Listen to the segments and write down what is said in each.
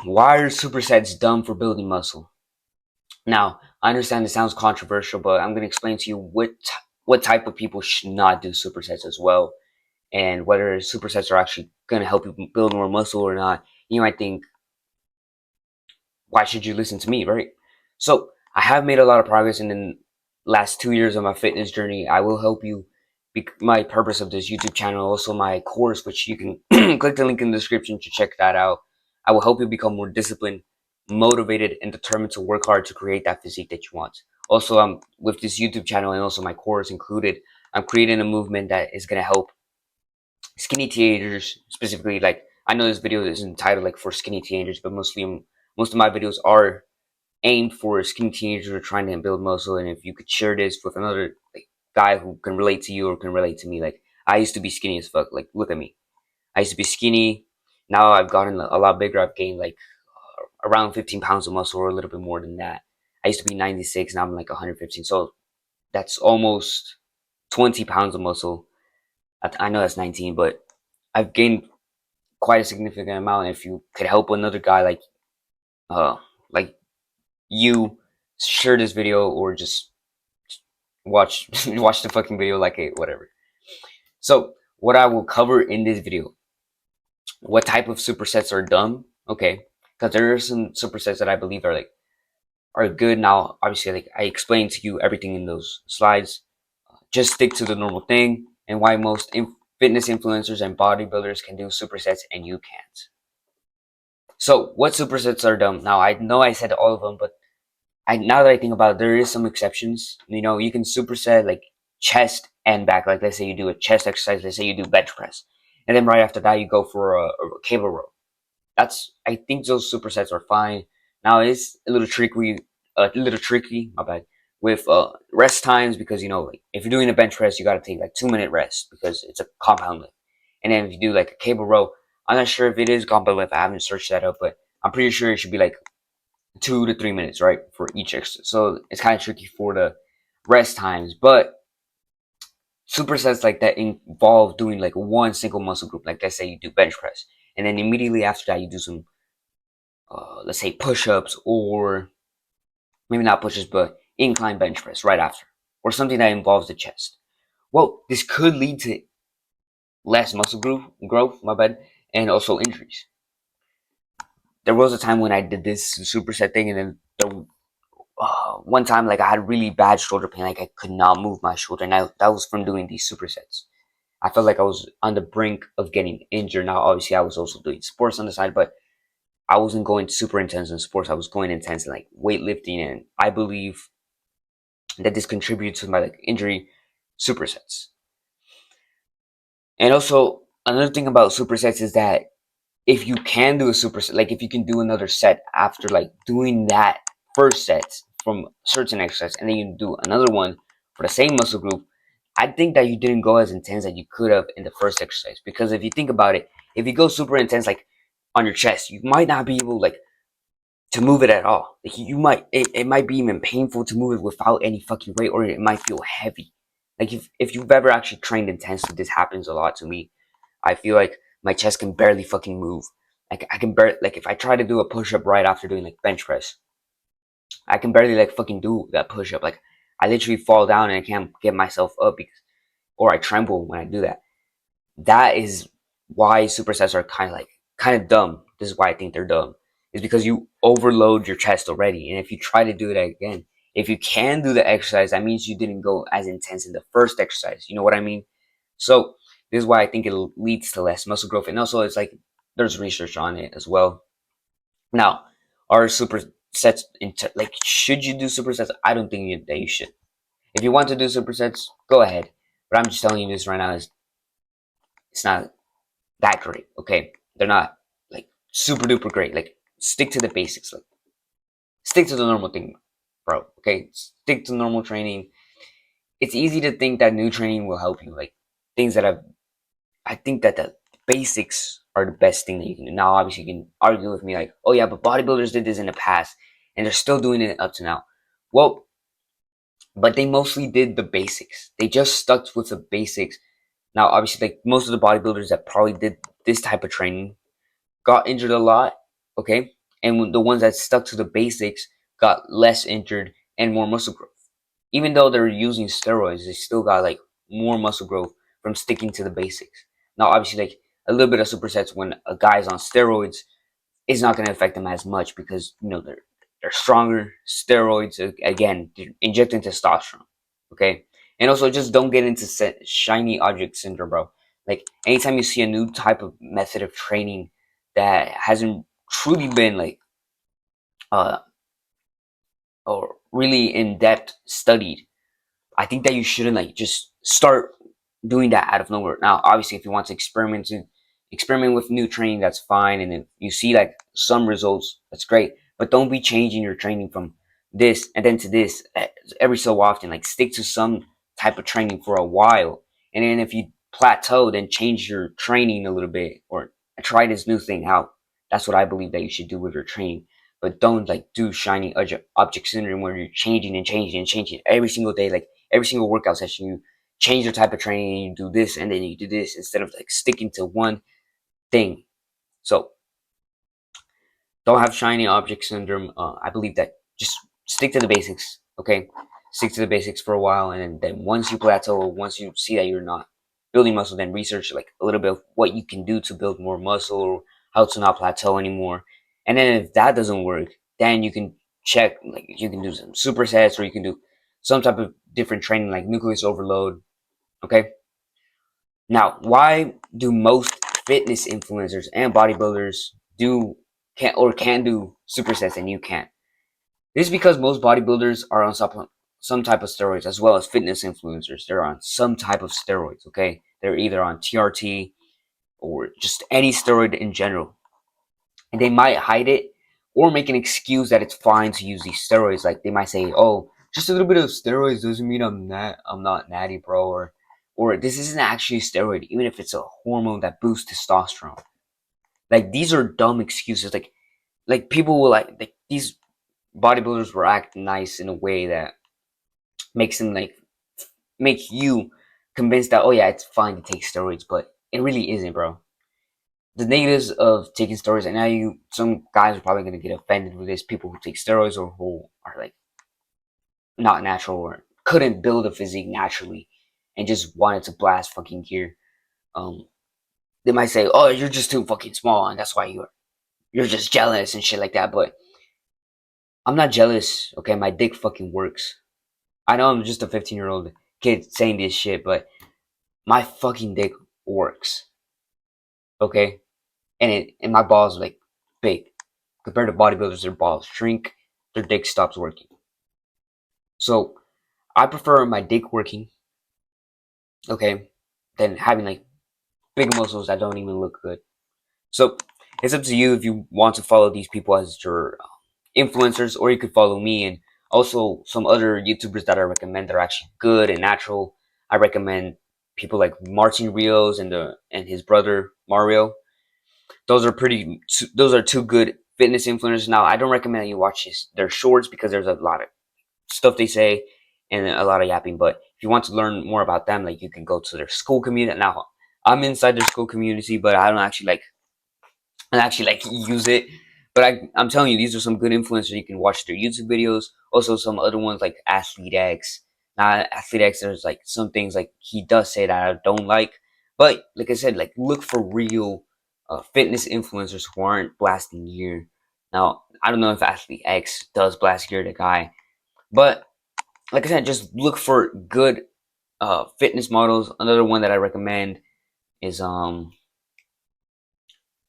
Why are supersets dumb for building muscle? Now, I understand it sounds controversial, but I'm going to explain to you what type of people should not do supersets as well, and whether supersets are actually going to help you build more muscle or not. You might think, why should you listen to me, right? So, I have made a lot of progress in the last 2 years of my fitness journey. I will help you. My purpose of this YouTube channel, also my course, which you can click the link in the description to check that out. I will help you become more disciplined, motivated, and determined to work hard to create that physique that you want. Also, with this YouTube channel and also my course included, I'm creating a movement that is going to help skinny teenagers, specifically. Like, I know this video is entitled like for skinny teenagers, but most of my videos are aimed for skinny teenagers who are trying to build muscle. And if you could share this with another like guy who can relate to you or can relate to me, like I used to be skinny as fuck. Like, look at me. I used to be skinny. Now I've gotten a lot bigger. I've gained like around 15 pounds of muscle or a little bit more than that. I used to be 96, now I'm like 115. So that's almost 20 pounds of muscle. I know that's 19, but I've gained quite a significant amount. If you could help another guy uh like you, share this video or just watch watch the fucking video, like it, whatever. So what I will cover in this video: what type of supersets are dumb, okay? Because there are some supersets that I believe are good. Now, obviously, like I explained to you everything in those slides. Just stick to the normal thing, and why most fitness influencers and bodybuilders can do supersets and you can't. So, what supersets are dumb? Now, I know I said all of them, but now that I think about it, there is some exceptions. You know, you can superset like chest and back. Like, let's say you do a chest exercise. Let's say you do bench press, and then right after that, you go for a cable row. I think those supersets are fine. Now it's a little tricky, my bad, with rest times, because like if you're doing a bench press, you got to take like 2 minute rest because it's a compound lift. And then if you do like a cable row, I'm not sure if it is compound lift. I haven't searched that up, but I'm pretty sure it should be like 2 to 3 minutes, right, for each exercise. So it's kind of tricky for the rest times, but supersets like that involve doing like one single muscle group. Like, let's say you do bench press, and then immediately after that you do some let's say push-ups, or maybe not push-ups, but incline bench press right after, or something that involves the chest. Well, this could lead to less muscle growth, my bad, and also injuries. There was a time when I did this superset thing, and then one time, like, I had really bad shoulder pain, like I could not move my shoulder, and that was from doing these supersets. I felt like I was on the brink of getting injured. Now, obviously, I was also doing sports on the side, but I wasn't going super intense in sports. I was going intense in like weightlifting, and I believe that this contributes to my like injury supersets. And also, another thing about supersets is that if you can do a superset, like if you can do another set after like doing that first set from certain exercise, and then you do another one for the same muscle group, I think that you didn't go as intense as you could have in the first exercise. Because if you think about it, if you go super intense like on your chest, you might not be able like to move it at all. Like, it might be even painful to move it without any fucking weight, or it might feel heavy. Like, if you've ever actually trained intensely, this happens a lot to me. I feel like my chest can barely fucking move. Like, I can barely, like, if I try to do a push up right after doing like bench press, I can barely like fucking do that push up. Like, I literally fall down and I can't get myself up, or I tremble when I do that. That is why supersets are kind of dumb. This is why I think they're dumb. Is because you overload your chest already, and if you try to do that again, if you can do the exercise, that means you didn't go as intense in the first exercise. You know what I mean? So this is why I think it leads to less muscle growth, and also it's like there's research on it as well. Now, are supersets like, should you do supersets? I don't think that you should. If you want to do supersets, go ahead. But I'm just telling you this right now, is it's not that great. Okay, they're not like super duper great. Like, stick to the basics. Like, stick to the normal thing, bro. Okay, stick to normal training. It's easy to think that new training will help you. Like, things that I think that the basics are the best thing that you can do. Now, obviously, you can argue with me like, oh yeah, but bodybuilders did this in the past and they're still doing it up to now. Well, but they mostly did the basics. They just stuck with the basics. Now, obviously, like most of the bodybuilders that probably did this type of training got injured a lot, okay? and the ones that stuck to the basics got less injured and more muscle growth. Even though they're using steroids, they still got like more muscle growth from sticking to the basics. Now, obviously, like a little bit of supersets when a guy's on steroids is not going to affect them as much because they're stronger. Steroids again, they're injecting testosterone. Okay, and also just don't get into shiny object syndrome, bro. Like anytime you see a new type of method of training that hasn't truly been like uh or really in depth studied, I think that you shouldn't like just start doing that out of nowhere. Now, obviously, if you want to experiment with new training, that's fine, and if you see like some results, that's great. But don't be changing your training from this and then to this every so often. Like stick to some type of training for a while, and then if you plateau, then change your training a little bit or try this new thing out. That's what I believe that you should do with your training. But don't like do shiny object syndrome where you're changing and changing and changing every single day. Like every single workout session, you change your type of training, you do this and then you do this instead of like sticking to one thing. So don't have shiny object syndrome. I believe that just stick to the basics, okay? Stick to the basics for a while, and then once you plateau or once you see that you're not building muscle, then research like a little bit of what you can do to build more muscle or how to not plateau anymore. And then if that doesn't work, then you can check like you can do some supersets or you can do some type of different training like nucleus overload. Okay. Now, why do most fitness influencers and bodybuilders can do supersets and you can't? This is because most bodybuilders are on some type of steroids as well as fitness influencers. They're on some type of steroids, okay? They're either on TRT or just any steroid in general. And they might hide it or make an excuse that it's fine to use these steroids. Like they might say, "Oh, just a little bit of steroids doesn't mean I'm not natty, bro," or this isn't actually a steroid, even if it's a hormone that boosts testosterone. Like these are dumb excuses. Like people will like these bodybuilders will act nice in a way that makes them like make you convinced that, oh yeah, it's fine to take steroids, but it really isn't, bro. The negatives of taking steroids, and now some guys are probably gonna get offended with this. People who take steroids or who are like not natural or couldn't build a physique naturally and just wanted to blast fucking gear. Um, they might say, "Oh, you're just too fucking small, and that's why you're just jealous and shit like that." But I'm not jealous. Okay, my dick fucking works. I know I'm just a 15-year-old kid saying this shit, but my fucking dick works. Okay, and my balls are like big compared to bodybuilders. Their balls shrink, their dick stops working. So I prefer my dick working, okay, than having like big muscles that don't even look good. So it's up to you if you want to follow these people as your influencers, or you could follow me and also some other YouTubers that I recommend that are actually good and natural. I recommend people like Martin Rios and his brother Mario. Those are two good fitness influencers. Now I don't recommend that you watch their shorts because there's a lot of stuff they say and a lot of yapping. But if you want to learn more about them, like you can go to their school community. Now I'm inside their school community, but I don't actually like use it. But I'm telling you, these are some good influencers. You can watch their YouTube videos. Also, some other ones like Athlete X. Now, Athlete X, there's like some things like he does say that I don't like. But like I said, like look for real fitness influencers who aren't blasting gear. Now, I don't know if Athlete X does blast gear the guy, but like I said, just look for good fitness models. Another one that I recommend is fuck,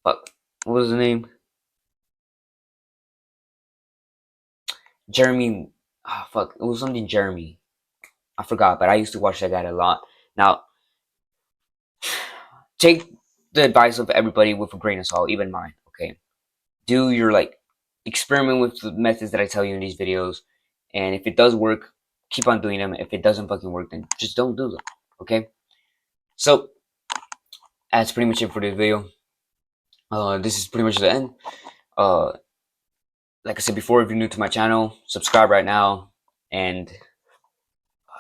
what was the name? Jeremy, fuck, it was something Jeremy. I forgot, but I used to watch that guy a lot. Now, take the advice of everybody with a grain of salt, even mine. Okay, do your like experiment with the methods that I tell you in these videos, and if it does work, keep on doing them. If it doesn't fucking work, then just don't do them. Okay. So that's pretty much it for this video. This is pretty much the end. Uh, like I said before, if you're new to my channel, subscribe right now, and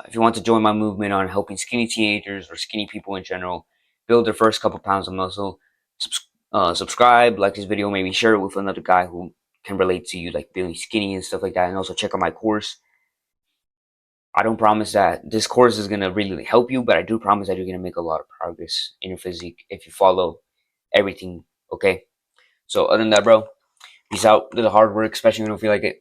if you want to join my movement on helping skinny teenagers or skinny people in general build their first couple pounds of muscle, subscribe, like this video, maybe share it with another guy who can relate to you, like feeling skinny and stuff like that. And also check out my course. I don't promise that this course is gonna really help you, but I do promise that you're gonna make a lot of progress in your physique if you follow everything. Okay. So other than that, bro, peace out. Do the hard work, especially when you don't feel like it.